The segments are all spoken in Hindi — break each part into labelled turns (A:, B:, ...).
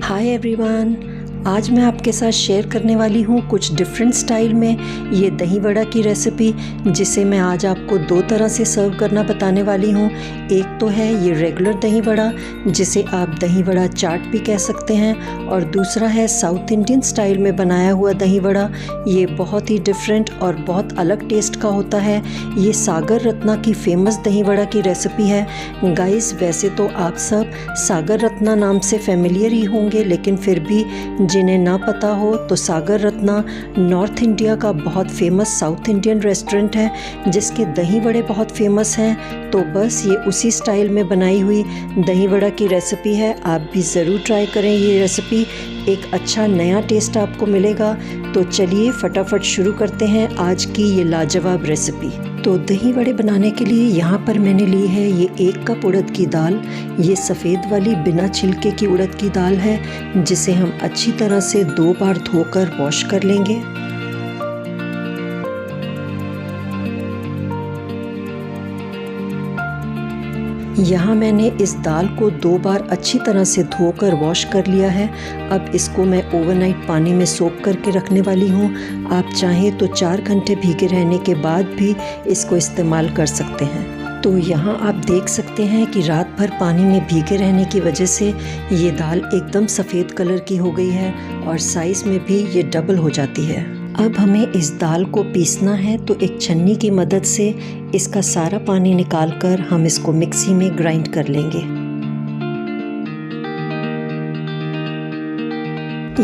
A: हाय एवरीवन, आज मैं आपके साथ शेयर करने वाली हूँ कुछ डिफरेंट स्टाइल में ये दही वड़ा की रेसिपी, जिसे मैं आज आपको दो तरह से सर्व करना बताने वाली हूँ। एक तो है ये रेगुलर दही वड़ा, जिसे आप दही वड़ा चाट भी कह सकते हैं, और दूसरा है साउथ इंडियन स्टाइल में बनाया हुआ दही वड़ा। ये बहुत ही डिफरेंट और बहुत अलग टेस्ट का होता है। ये सागर रत्ना की फेमस दही वड़ा की रेसिपी है। गाइस, वैसे तो आप सब सागर रत्ना नाम से फेमिलियर ही होंगे, लेकिन फिर भी जिन्हें ना पता हो तो सागर रत्ना नॉर्थ इंडिया का बहुत फेमस साउथ इंडियन रेस्टोरेंट है, जिसके दही वड़े बहुत फेमस हैं। तो बस ये उसी स्टाइल में बनाई हुई दही वड़ा की रेसिपी है। आप भी ज़रूर ट्राई करें ये रेसिपी, एक अच्छा नया टेस्ट आपको मिलेगा। तो चलिए फटाफट शुरू करते हैं आज की ये लाजवाब रेसिपी। तो दही वड़े बनाने के लिए यहाँ पर मैंने ली है ये 1 कप उड़द की दाल। ये सफ़ेद वाली बिना छिलके की उड़द की दाल है, जिसे हम अच्छी तरह से 2 बार धोकर वॉश कर लेंगे। यहाँ मैंने इस दाल को 2 बार अच्छी तरह से धोकर वॉश कर लिया है। अब इसको मैं ओवरनाइट पानी में सोक करके रखने वाली हूँ। आप चाहें तो 4 घंटे भीगे रहने के बाद भी इसको इस्तेमाल कर सकते हैं। तो यहाँ आप देख सकते हैं कि रात भर पानी में भीगे रहने की वजह से ये दाल एकदम सफ़ेद कलर की हो गई है और साइज़ में भी ये डबल हो जाती है। अब हमें इस दाल को पीसना है, तो एक छन्नी की मदद से इसका सारा पानी निकालकर हम इसको मिक्सी में ग्राइंड कर लेंगे।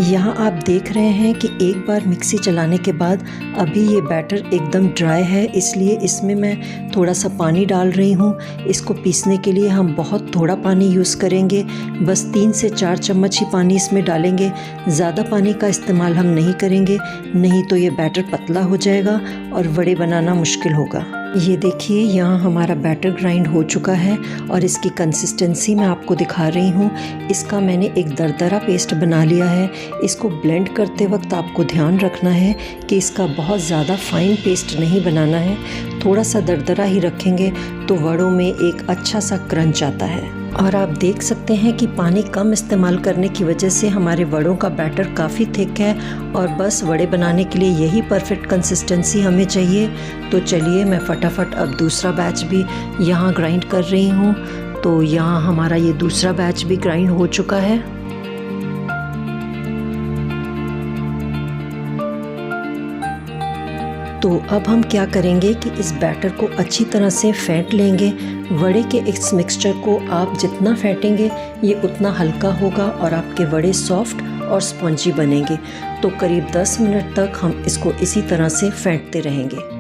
A: यहाँ आप देख रहे हैं कि एक बार मिक्सी चलाने के बाद अभी ये बैटर एकदम ड्राई है, इसलिए इसमें मैं थोड़ा सा पानी डाल रही हूँ। इसको पीसने के लिए हम बहुत थोड़ा पानी यूज़ करेंगे, बस 3 से 4 चम्मच ही पानी इसमें डालेंगे। ज़्यादा पानी का इस्तेमाल हम नहीं करेंगे, नहीं तो ये बैटर पतला हो जाएगा और वड़े बनाना मुश्किल होगा। ये देखिए, यहाँ हमारा बैटर ग्राइंड हो चुका है और इसकी कंसिस्टेंसी मैं आपको दिखा रही हूँ। इसका मैंने एक दरदरा पेस्ट बना लिया है। इसको ब्लेंड करते वक्त आपको ध्यान रखना है कि इसका बहुत ज़्यादा फाइन पेस्ट नहीं बनाना है, थोड़ा सा दरदरा ही रखेंगे तो वड़ों में एक अच्छा सा क्रंच आता है। और आप देख सकते हैं कि पानी कम इस्तेमाल करने की वजह से हमारे वड़ों का बैटर काफ़ी थिक है और बस वड़े बनाने के लिए यही परफेक्ट कंसिस्टेंसी हमें चाहिए। तो चलिए मैं फटाफट अब दूसरा बैच भी यहाँ ग्राइंड कर रही हूँ। तो यहाँ हमारा ये दूसरा बैच भी ग्राइंड हो चुका है। तो अब हम क्या करेंगे कि इस बैटर को अच्छी तरह से फेंट लेंगे। वड़े के इस मिक्सचर को आप जितना फेंटेंगे ये उतना हल्का होगा और आपके वड़े सॉफ्ट और स्पॉन्जी बनेंगे। तो करीब 10 मिनट तक हम इसको इसी तरह से फेंटते रहेंगे।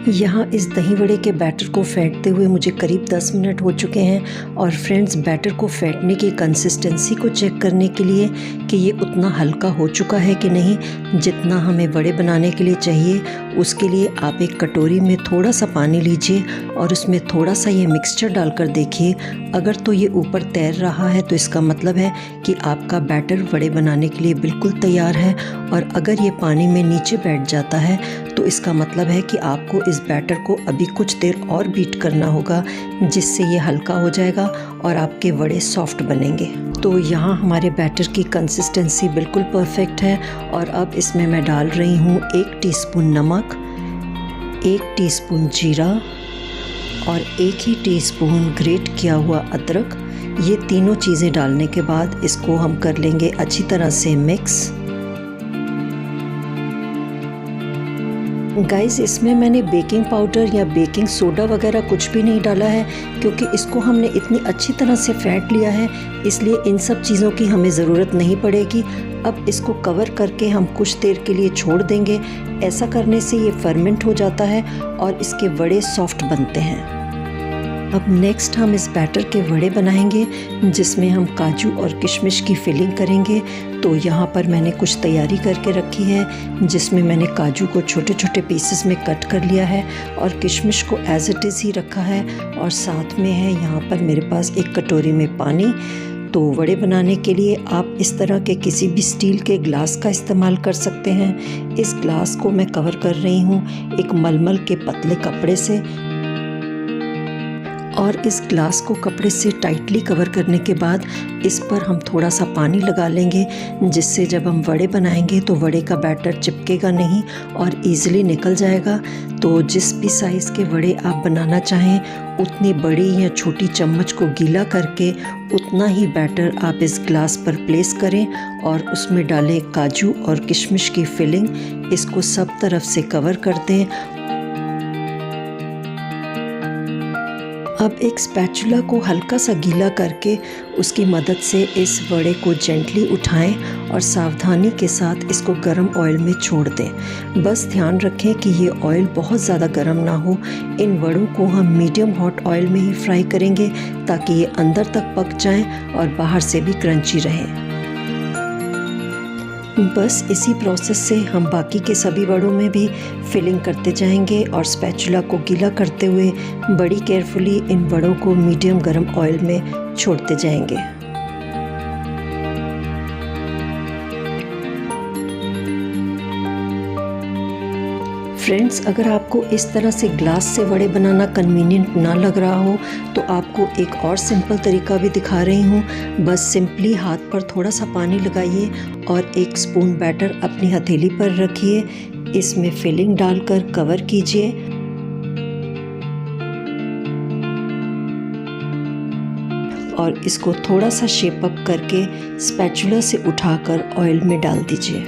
A: यहाँ इस दही वड़े के बैटर को फेंटते हुए मुझे करीब 10 मिनट हो चुके हैं। और फ्रेंड्स, बैटर को फेंटने की कंसिस्टेंसी को चेक करने के लिए कि ये उतना हल्का हो चुका है कि नहीं, जितना हमें वड़े बनाने के लिए चाहिए, उसके लिए आप एक कटोरी में थोड़ा सा पानी लीजिए और उसमें थोड़ा सा ये मिक्सचर डालकर देखिए। अगर तो ये ऊपर तैर रहा है तो इसका मतलब है कि आपका बैटर वड़े बनाने के लिए बिल्कुल तैयार है, और अगर ये पानी में नीचे बैठ जाता है तो इसका मतलब है कि आपको इस बैटर को अभी कुछ देर और बीट करना होगा, जिससे ये हल्का हो जाएगा और आपके वड़े सॉफ्ट बनेंगे। तो यहाँ हमारे बैटर की कंसिस्टेंसी बिल्कुल परफेक्ट है। और अब इसमें मैं डाल रही हूँ 1 टीस्पून नमक, 1 टीस्पून जीरा और 1 ही टीस्पून ग्रेट किया हुआ अदरक। ये तीनों चीज़ें डालने के बाद इसको हम कर लेंगे अच्छी तरह से मिक्स। गाइस, इसमें मैंने बेकिंग पाउडर या बेकिंग सोडा वगैरह कुछ भी नहीं डाला है, क्योंकि इसको हमने इतनी अच्छी तरह से फेंट लिया है, इसलिए इन सब चीज़ों की हमें ज़रूरत नहीं पड़ेगी। अब इसको कवर करके हम कुछ देर के लिए छोड़ देंगे। ऐसा करने से ये फर्मेंट हो जाता है और इसके वड़े सॉफ्ट बनते हैं। अब नेक्स्ट हम इस बैटर के वड़े बनाएंगे, जिसमें हम काजू और किशमिश की फिलिंग करेंगे। तो यहाँ पर मैंने कुछ तैयारी करके रखी है, जिसमें मैंने काजू को छोटे छोटे पीसेस में कट कर लिया है और किशमिश को एज इट इज़ ही रखा है, और साथ में है यहाँ पर मेरे पास एक कटोरी में पानी। तो वड़े बनाने के लिए आप इस तरह के किसी भी स्टील के ग्लास का इस्तेमाल कर सकते हैं। इस ग्लास को मैं कवर कर रही हूँ एक मलमल के पतले कपड़े से, और इस ग्लास को कपड़े से टाइटली कवर करने के बाद इस पर हम थोड़ा सा पानी लगा लेंगे, जिससे जब हम वड़े बनाएंगे तो वड़े का बैटर चिपकेगा नहीं और इजीली निकल जाएगा। तो जिस भी साइज़ के वड़े आप बनाना चाहें उतनी बड़ी या छोटी चम्मच को गीला करके उतना ही बैटर आप इस ग्लास पर प्लेस करें और उसमें डालें काजू और किशमिश की फिलिंग। इसको सब तरफ से कवर कर दें। अब एक स्पैचुला को हल्का सा गीला करके उसकी मदद से इस वड़े को जेंटली उठाएं और सावधानी के साथ इसको गर्म ऑयल में छोड़ दें। बस ध्यान रखें कि ये ऑयल बहुत ज़्यादा गर्म ना हो। इन वड़ों को हम मीडियम हॉट ऑयल में ही फ्राई करेंगे ताकि ये अंदर तक पक जाएं और बाहर से भी क्रंची रहें। बस इसी प्रोसेस से हम बाकी के सभी वड़ों में भी फिलिंग करते जाएंगे और स्पैचुला को गीला करते हुए बड़ी केयरफुली इन वड़ों को मीडियम गर्म ऑयल में छोड़ते जाएंगे। फ्रेंड्स, अगर आपको इस तरह से ग्लास से वड़े बनाना कन्वीनियंट ना लग रहा हो तो आपको एक और सिंपल तरीका भी दिखा रही हूँ। बस सिंपली हाथ पर थोड़ा सा पानी लगाइए और 1 स्पून बैटर अपनी हथेली पर रखिए। इसमें फिलिंग डालकर कवर कीजिए और इसको थोड़ा सा शेप अप करके स्पैचुला से उठाकर ऑयल में डाल दीजिए।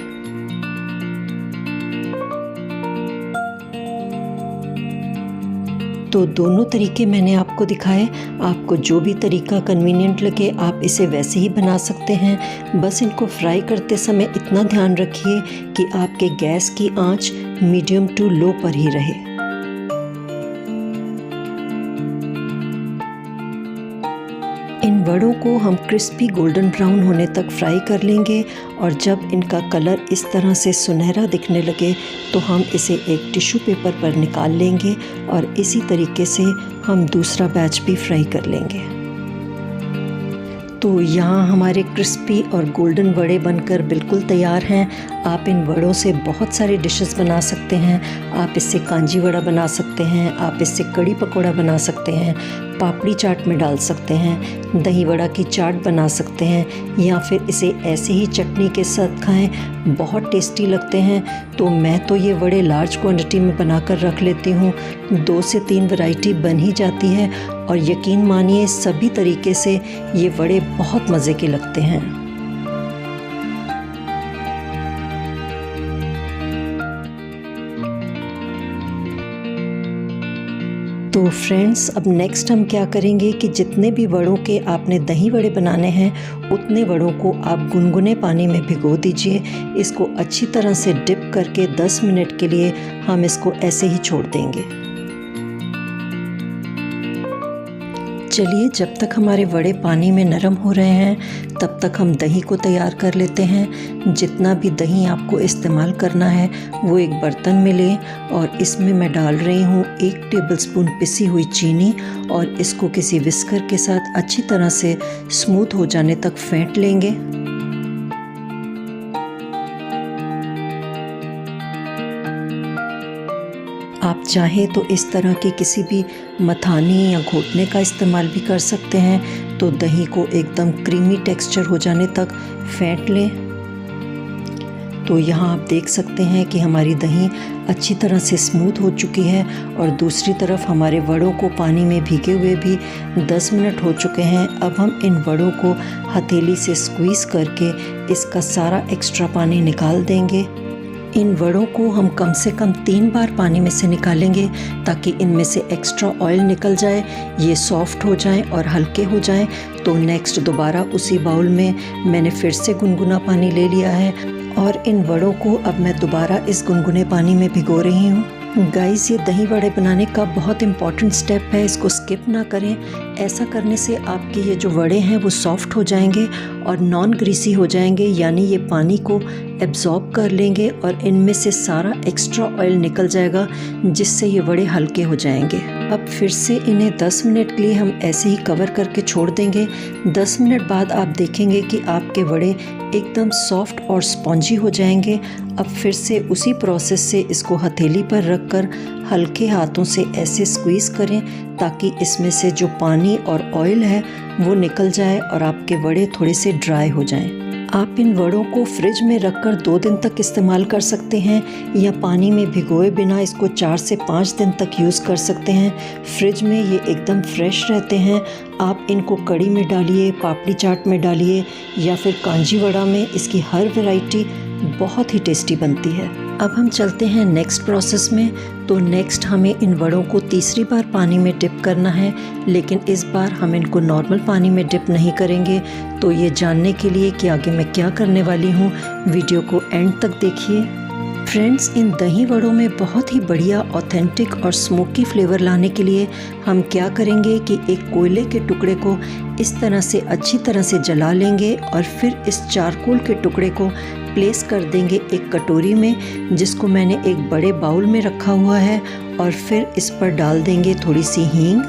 A: तो दोनों तरीके मैंने आपको दिखाए। आपको जो भी तरीका कन्वीनियंट लगे आप इसे वैसे ही बना सकते हैं। बस इनको फ्राई करते समय इतना ध्यान रखिए कि आपके गैस की आंच मीडियम टू लो पर ही रहे। इन वड़ों को हम क्रिस्पी गोल्डन ब्राउन होने तक फ्राई कर लेंगे और जब इनका कलर इस तरह से सुनहरा दिखने लगे तो हम इसे एक टिश्यू पेपर पर निकाल लेंगे और इसी तरीके से हम दूसरा बैच भी फ्राई कर लेंगे। तो यहाँ हमारे क्रिस्पी और गोल्डन वड़े बनकर बिल्कुल तैयार हैं। आप इन वड़ों से बहुत सारे डिशेस बना सकते हैं। आप इससे कांजी वड़ा बना सकते हैं, आप इससे कड़ी पकौड़ा बना सकते हैं, पापड़ी चाट में डाल सकते हैं, दही वड़ा की चाट बना सकते हैं या फिर इसे ऐसे ही चटनी के साथ खाएं, बहुत टेस्टी लगते हैं। तो मैं तो ये वड़े लार्ज क्वांटिटी में बनाकर रख लेती हूँ। 2 से 3 वैरायटी बन ही जाती है और यकीन मानिए सभी तरीके से ये वड़े बहुत मज़े के लगते हैं। तो फ्रेंड्स, अब नेक्स्ट हम क्या करेंगे कि जितने भी वड़ों के आपने दही वड़े बनाने हैं उतने वड़ों को आप गुनगुने पानी में भिगो दीजिए। इसको अच्छी तरह से डिप करके 10 मिनट के लिए हम इसको ऐसे ही छोड़ देंगे। चलिए, जब तक हमारे वड़े पानी में नरम हो रहे हैं तब तक हम दही को तैयार कर लेते हैं। जितना भी दही आपको इस्तेमाल करना है वो एक बर्तन में लें और इसमें मैं डाल रही हूँ 1 टेबलस्पून पिसी हुई चीनी और इसको किसी विस्कर के साथ अच्छी तरह से स्मूथ हो जाने तक फेंट लेंगे। आप चाहें तो इस तरह की किसी भी मथानी या घोटने का इस्तेमाल भी कर सकते हैं। तो दही को एकदम क्रीमी टेक्सचर हो जाने तक फेंट लें। तो यहाँ आप देख सकते हैं कि हमारी दही अच्छी तरह से स्मूथ हो चुकी है और दूसरी तरफ हमारे वड़ों को पानी में भीगे हुए भी 10 मिनट हो चुके हैं। अब हम इन वड़ों को हथेली से स्क्वीज़ करके इसका सारा एक्स्ट्रा पानी निकाल देंगे। इन वड़ों को हम कम से कम 3 बार पानी में से निकालेंगे ताकि इनमें से एक्स्ट्रा ऑयल निकल जाए, ये सॉफ्ट हो जाएं और हल्के हो जाएं। तो नेक्स्ट दोबारा उसी बाउल में मैंने फिर से गुनगुना पानी ले लिया है और इन वड़ों को अब मैं दोबारा इस गुनगुने पानी में भिगो रही हूँ। गाइस, ये दही वड़े बनाने का बहुत इम्पॉर्टेंट स्टेप है, इसको स्किप ना करें। ऐसा करने से आपके ये जो वड़े हैं वो सॉफ्ट हो जाएंगे और नॉन ग्रीसी हो जाएंगे, यानी ये पानी को एब्जॉर्ब कर लेंगे और इनमें से सारा एक्स्ट्रा ऑयल निकल जाएगा, जिससे ये वड़े हल्के हो जाएंगे। अब फिर से इन्हें 10 मिनट के लिए हम ऐसे ही कवर करके छोड़ देंगे। 10 मिनट बाद आप देखेंगे कि आपके वड़े एकदम सॉफ्ट और स्पॉन्जी हो जाएंगे। अब फिर से उसी प्रोसेस से इसको हथेली पर रखकर हल्के हाथों से ऐसे स्क्वीज़ करें ताकि इसमें से जो पानी और ऑयल है वो निकल जाए और आपके वड़े थोड़े से ड्राई हो जाएं। आप इन वड़ों को फ्रिज में रखकर 2 दिन तक इस्तेमाल कर सकते हैं या पानी में भिगोए बिना इसको 4 से 5 दिन तक यूज़ कर सकते हैं। फ्रिज में ये एकदम फ्रेश रहते हैं। आप इनको कड़ी में डालिए, पापड़ी चाट में डालिए या फिर कांजी वड़ा में, इसकी हर वैरायटी बहुत ही टेस्टी बनती है। अब हम चलते हैं नेक्स्ट प्रोसेस में। तो नेक्स्ट हमें इन वड़ों को तीसरी बार पानी में डिप करना है, लेकिन इस बार हम इनको नॉर्मल पानी में डिप नहीं करेंगे। तो ये जानने के लिए कि आगे मैं क्या करने वाली हूँ, वीडियो को एंड तक देखिए। फ्रेंड्स, इन दही वड़ों में बहुत ही बढ़िया ऑथेंटिक और स्मोकी फ्लेवर लाने के लिए हम क्या करेंगे कि एक कोयले के टुकड़े को इस तरह से अच्छी तरह से जला लेंगे और फिर इस चारकोल के टुकड़े को प्लेस कर देंगे एक कटोरी में, जिसको मैंने एक बड़े बाउल में रखा हुआ है। और फिर इस पर डाल देंगे थोड़ी सी हींग।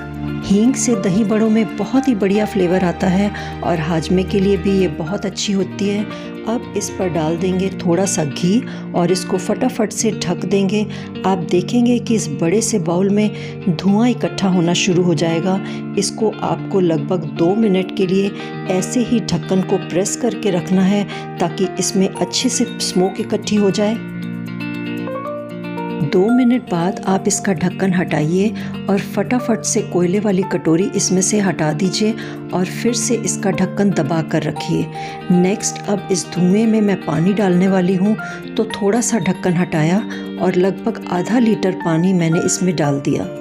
A: हींग से दही बड़ों में बहुत ही बढ़िया फ्लेवर आता है और हाजमे के लिए भी ये बहुत अच्छी होती है। अब इस पर डाल देंगे थोड़ा सा घी और इसको फटाफट से ढक देंगे। आप देखेंगे कि इस बड़े से बाउल में धुआं इकट्ठा होना शुरू हो जाएगा। इसको आपको लगभग 2 मिनट के लिए ऐसे ही ढक्कन को प्रेस करके रखना है ताकि इसमें अच्छे से स्मोक इकट्ठी हो जाए। 2 मिनट बाद आप इसका ढक्कन हटाइए और फटाफट से कोयले वाली कटोरी इसमें से हटा दीजिए और फिर से इसका ढक्कन दबा कर रखिए। नेक्स्ट अब इस धुएं में मैं पानी डालने वाली हूँ, तो थोड़ा सा ढक्कन हटाया और लगभग आधा लीटर पानी मैंने इसमें डाल दिया।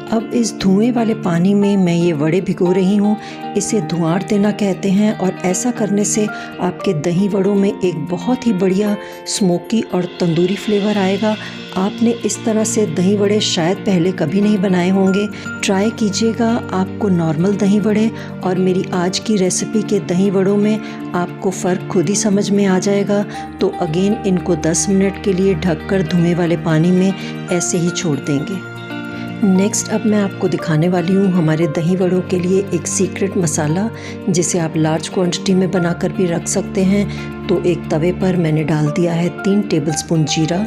A: अब इस धुएं वाले पानी में मैं ये वड़े भिगो रही हूँ। इसे धुआर देना कहते हैं और ऐसा करने से आपके दही वड़ों में एक बहुत ही बढ़िया स्मोकी और तंदूरी फ्लेवर आएगा। आपने इस तरह से दही वड़े शायद पहले कभी नहीं बनाए होंगे, ट्राई कीजिएगा। आपको नॉर्मल दही वड़े और मेरी आज की रेसिपी के दही वड़ों में आपको फ़र्क खुद ही समझ में आ जाएगा। तो अगेन इनको 10 मिनट के लिए ढककर धुएं वाले पानी में ऐसे ही छोड़ देंगे। नेक्स्ट अब मैं आपको दिखाने वाली हूँ हमारे दही वड़ों के लिए एक सीक्रेट मसाला, जिसे आप लार्ज क्वांटिटी में बनाकर भी रख सकते हैं। तो एक तवे पर मैंने डाल दिया है 3 टेबलस्पून जीरा।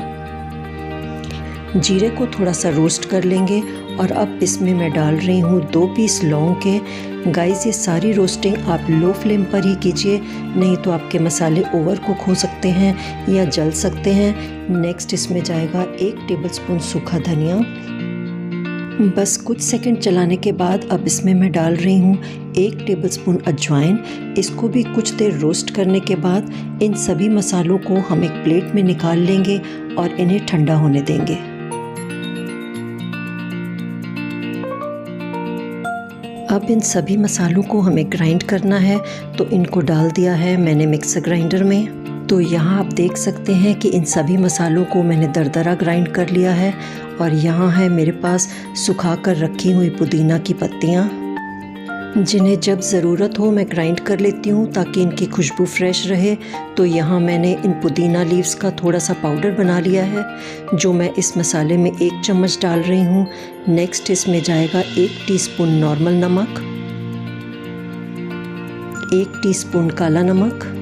A: जीरे को थोड़ा सा रोस्ट कर लेंगे और अब इसमें मैं डाल रही हूँ 2 पीस लौंग के। गाइस, ये सारी रोस्टिंग आप लो फ्लेम पर ही कीजिए, नहीं तो आपके मसाले ओवर कुक हो सकते हैं या जल सकते हैं। नेक्स्ट इसमें जाएगा 1 टेबलस्पून सूखा धनिया। बस कुछ सेकंड चलाने के बाद अब इसमें मैं डाल रही हूँ 1 टेबलस्पून अजवाइन। इसको भी कुछ देर रोस्ट करने के बाद इन सभी मसालों को हम एक प्लेट में निकाल लेंगे और इन्हें ठंडा होने देंगे। अब इन सभी मसालों को हमें ग्राइंड करना है, तो इनको डाल दिया है मैंने मिक्सर ग्राइंडर में। तो यहाँ आप देख सकते हैं कि इन सभी मसालों को मैंने दरदरा ग्राइंड कर लिया है और यहाँ है मेरे पास सुखा कर रखी हुई पुदीना की पत्तियाँ, जिन्हें जब ज़रूरत हो मैं ग्राइंड कर लेती हूँ ताकि इनकी खुशबू फ्रेश रहे। तो यहाँ मैंने इन पुदीना लीव्स का थोड़ा सा पाउडर बना लिया है, जो मैं इस मसाले में 1 चम्मच डाल रही हूँ। नेक्स्ट इसमें जाएगा 1 टीस्पून नॉर्मल नमक, 1 टीस्पून काला नमक,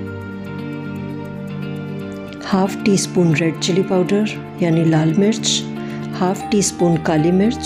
A: half teaspoon red chilli powder यानी लाल मिर्च, हाफ टी स्पून काली मिर्च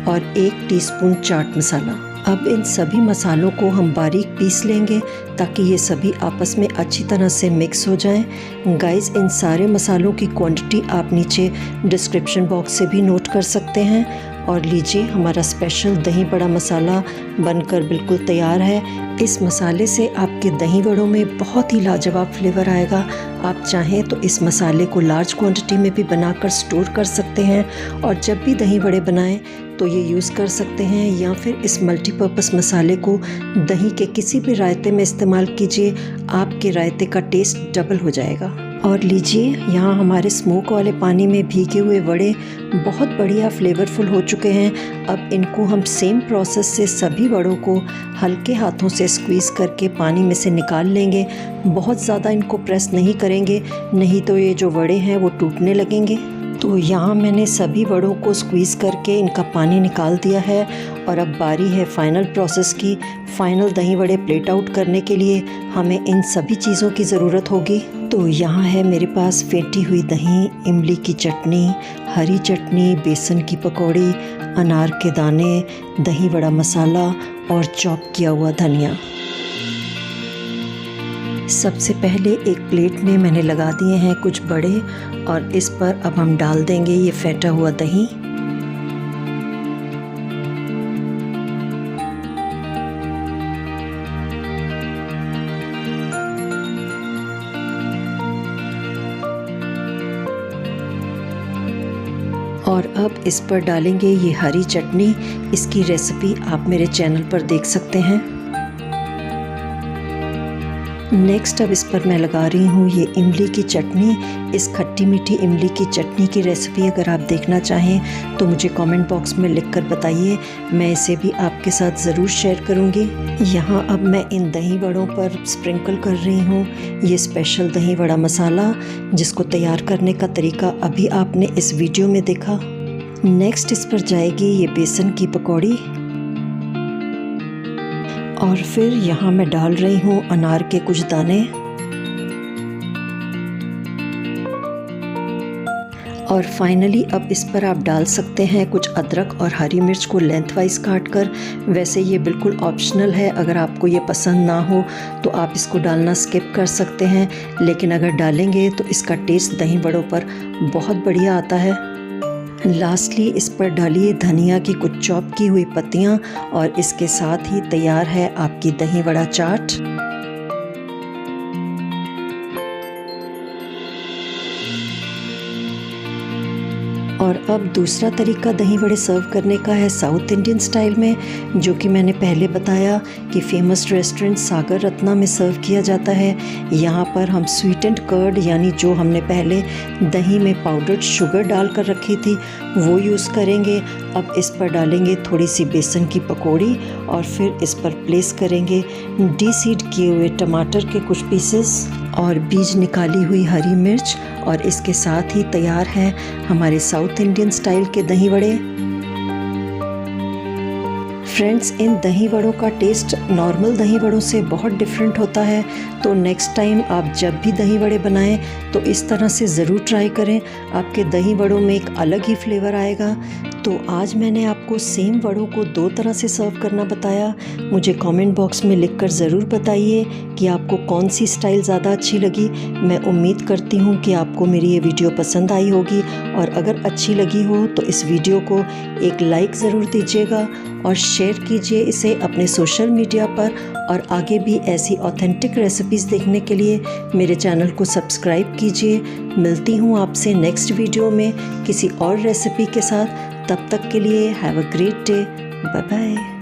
A: और 1 टीस्पून चाट मसाला। अब इन सभी मसालों को हम बारीक पीस लेंगे ताकि ये सभी आपस में अच्छी तरह से मिक्स हो जाएं। गाइस, इन सारे मसालों की क्वांटिटी आप नीचे डिस्क्रिप्शन बॉक्स से भी नोट कर सकते हैं। और लीजिए, हमारा स्पेशल दही बड़ा मसाला बनकर बिल्कुल तैयार है। इस मसाले से आपके दही वड़ों में बहुत ही लाजवाब फ्लेवर आएगा। आप चाहें तो इस मसाले को लार्ज क्वांटिटी में भी बनाकर स्टोर कर सकते हैं और जब भी दही वड़े बनाएं तो ये यूज़ कर सकते हैं, या फिर इस मल्टीपर्पज़ मसाले को दही के किसी भी रायते में इस्तेमाल कीजिए। आपके रायते का टेस्ट डबल हो जाएगा। और लीजिए, यहाँ हमारे स्मोक वाले पानी में भीगे हुए वड़े बहुत बढ़िया फ्लेवरफुल हो चुके हैं। अब इनको हम सेम प्रोसेस से सभी वड़ों को हल्के हाथों से स्क्वीज़ करके पानी में से निकाल लेंगे। बहुत ज़्यादा इनको प्रेस नहीं करेंगे, नहीं तो ये जो वड़े हैं वो टूटने लगेंगे। तो यहाँ मैंने सभी वड़ों को स्क्वीज़ करके इनका पानी निकाल दिया है और अब बारी है फाइनल प्रोसेस की। फाइनल दही वड़े प्लेट आउट करने के लिए हमें इन सभी चीज़ों की ज़रूरत होगी। तो यहाँ है मेरे पास फेंटी हुई दही, इमली की चटनी, हरी चटनी, बेसन की पकौड़ी, अनार के दाने, दही वड़ा मसाला और चॉप किया हुआ धनिया। सबसे पहले एक प्लेट में मैंने लगा दिए हैं कुछ बड़े और इस पर अब हम डाल देंगे ये फेंटा हुआ दही। और अब इस पर डालेंगे ये हरी चटनी। इसकी रेसिपी आप मेरे चैनल पर देख सकते हैं। नेक्स्ट अब इस पर मैं लगा रही हूँ ये इमली की चटनी। इस खट्टी मीठी इमली की चटनी की रेसिपी अगर आप देखना चाहें तो मुझे कमेंट बॉक्स में लिखकर बताइए, मैं इसे भी आपके साथ ज़रूर शेयर करूँगी। यहाँ अब मैं इन दही वड़ों पर स्प्रिंकल कर रही हूँ ये स्पेशल दही वड़ा मसाला, जिसको तैयार करने का तरीका अभी आपने इस वीडियो में देखा। नेक्स्ट इस पर जाएगी ये बेसन की पकौड़ी और फिर यहाँ मैं डाल रही हूँ अनार के कुछ दाने और फाइनली अब इस पर आप डाल सकते हैं कुछ अदरक और हरी मिर्च को लेंथ वाइज काट कर। वैसे ये बिल्कुल ऑप्शनल है, अगर आपको ये पसंद ना हो तो आप इसको डालना स्किप कर सकते हैं, लेकिन अगर डालेंगे तो इसका टेस्ट दही वड़ों पर बहुत बढ़िया आता है। लास्टली इस पर डालिए धनिया की कुछ चॉप की हुई पत्तियां और इसके साथ ही तैयार है आपकी दही वड़ा चाट। और अब दूसरा तरीका दही वड़े सर्व करने का है साउथ इंडियन स्टाइल में, जो कि मैंने पहले बताया कि फेमस रेस्टोरेंट सागर रत्ना में सर्व किया जाता है। यहाँ पर हम स्वीटेंड कर्ड यानी जो हमने पहले दही में पाउडर्ड शुगर डाल कर रखी थी वो यूज़ करेंगे। अब इस पर डालेंगे थोड़ी सी बेसन की पकौड़ी और फिर इस पर प्लेस करेंगे डीसीड किए हुए टमाटर के कुछ पीसेस और बीज निकाली हुई हरी मिर्च और इसके साथ ही तैयार है हमारे साउथ इंडियन स्टाइल के दही वड़े। फ्रेंड्स, इन दही वड़ों का टेस्ट नॉर्मल दही वड़ों से बहुत डिफरेंट होता है, तो नेक्स्ट टाइम आप जब भी दही वड़े बनाएं तो इस तरह से ज़रूर ट्राई करें। आपके दही वड़ों में एक अलग ही फ्लेवर आएगा। तो आज मैंने आपको सेम वड़ों को दो तरह से सर्व करना बताया। मुझे कमेंट बॉक्स में लिखकर ज़रूर बताइए कि आपको कौन सी स्टाइल ज़्यादा अच्छी लगी। मैं उम्मीद करती हूँ कि आपको मेरी ये वीडियो पसंद आई होगी और अगर अच्छी लगी हो तो इस वीडियो को एक लाइक ज़रूर दीजिएगा और शेयर कीजिए इसे अपने सोशल मीडिया पर। और आगे भी ऐसी ऑथेंटिक रेसिपीज़ देखने के लिए मेरे चैनल को सब्सक्राइब कीजिए। मिलती हूँ आपसे नेक्स्ट वीडियो में किसी और रेसिपी के साथ। तब तक के लिए have a great day. Bye bye.